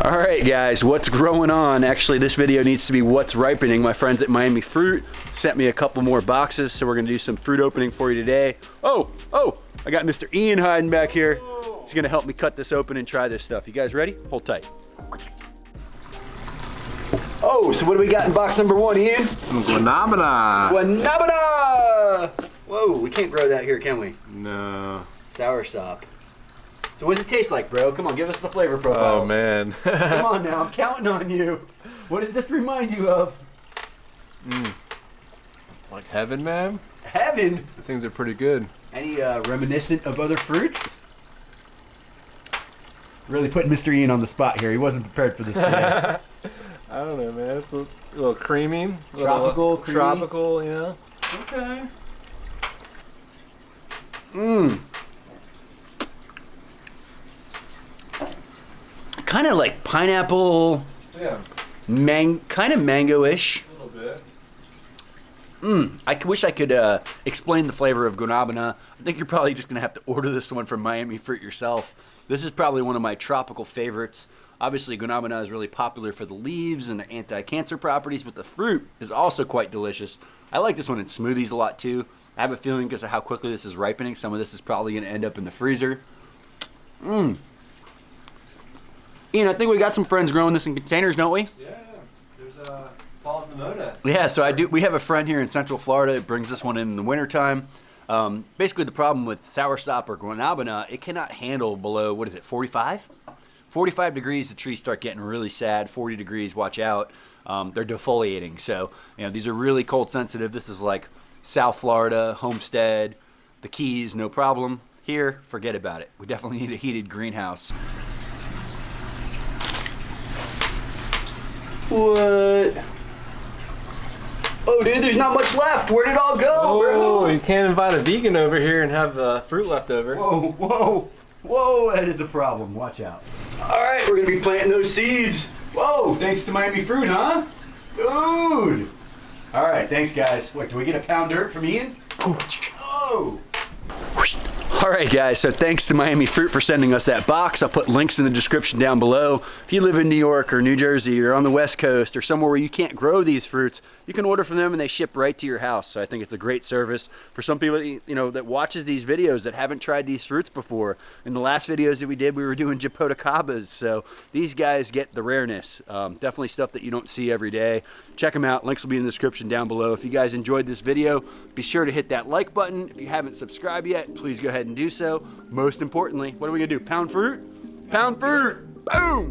All right, guys, what's growing on? Actually, this video needs to be what's ripening. My friends at Miami Fruit sent me a couple more boxes, so we're gonna do some fruit opening for you today. Oh, I got Mr. Ian hiding back here. He's gonna help me cut this open and try this stuff. You guys ready? Hold tight. Oh, so what do we got in box number 1, Ian? Some guanabana. Guanabana! Whoa, we can't grow that here, can we? No. Soursop. So what does it taste like, bro? Come on, give us the flavor profiles. Oh, man. Come on now, I'm counting on you. What does this remind you of? Like heaven, man? Heaven? The things are pretty good. Any reminiscent of other fruits? Really putting Mr. Ian on the spot here. He wasn't prepared for this today. I don't know, man. It's a little creamy. Tropical, creamy. Tropical, you know? Okay. Kind of like pineapple, Yeah. kind of mango-ish. A little bit. I wish I could explain the flavor of guanabana. I think you're probably just gonna have to order this one from Miami Fruit yourself. This is probably one of my tropical favorites. Obviously, guanabana is really popular for the leaves and the anti-cancer properties, but the fruit is also quite delicious. I like this one in smoothies a lot too. I have a feeling because of how quickly this is ripening, some of this is probably gonna end up in the freezer. Ian, I think we got some friends growing this in containers, don't we? Yeah. There's Paul's Namoda. Yeah, so we have a friend here in Central Florida that brings this one in the wintertime. Basically, the problem with soursop or guanabana, it cannot handle below, 45? 45 degrees, the trees start getting really sad. 40 degrees, watch out. They're defoliating. So, these are really cold sensitive. This is like South Florida, Homestead, the Keys, no problem. Here, forget about it. We definitely need a heated greenhouse. What? Oh, dude, there's not much left. Where'd it all go, bro? Oh, you can't invite a vegan over here and have fruit left over. Whoa, that is a problem. Watch out. All right, we're gonna be planting those seeds. Whoa, thanks to Miami Fruit, huh? Dude. All right, thanks, guys. Wait, do we get a pound dirt from Ian? Oh. All right, guys, so thanks to Miami Fruit for sending us that box. I'll put links in the description down below. If you live in New York or New Jersey or on the West Coast or somewhere where you can't grow these fruits, you can order from them and they ship right to your house. So I think it's a great service for some people, that watches these videos that haven't tried these fruits before. In the last videos that we did, we were doing Japoticabas. So these guys get the rareness. Definitely stuff that you don't see every day. Check them out. Links will be in the description down below. If you guys enjoyed this video, be sure to hit that like button. If you haven't subscribed yet, please go ahead and do so. Most importantly, what are we gonna do? Pound fruit? Pound fruit! Boom!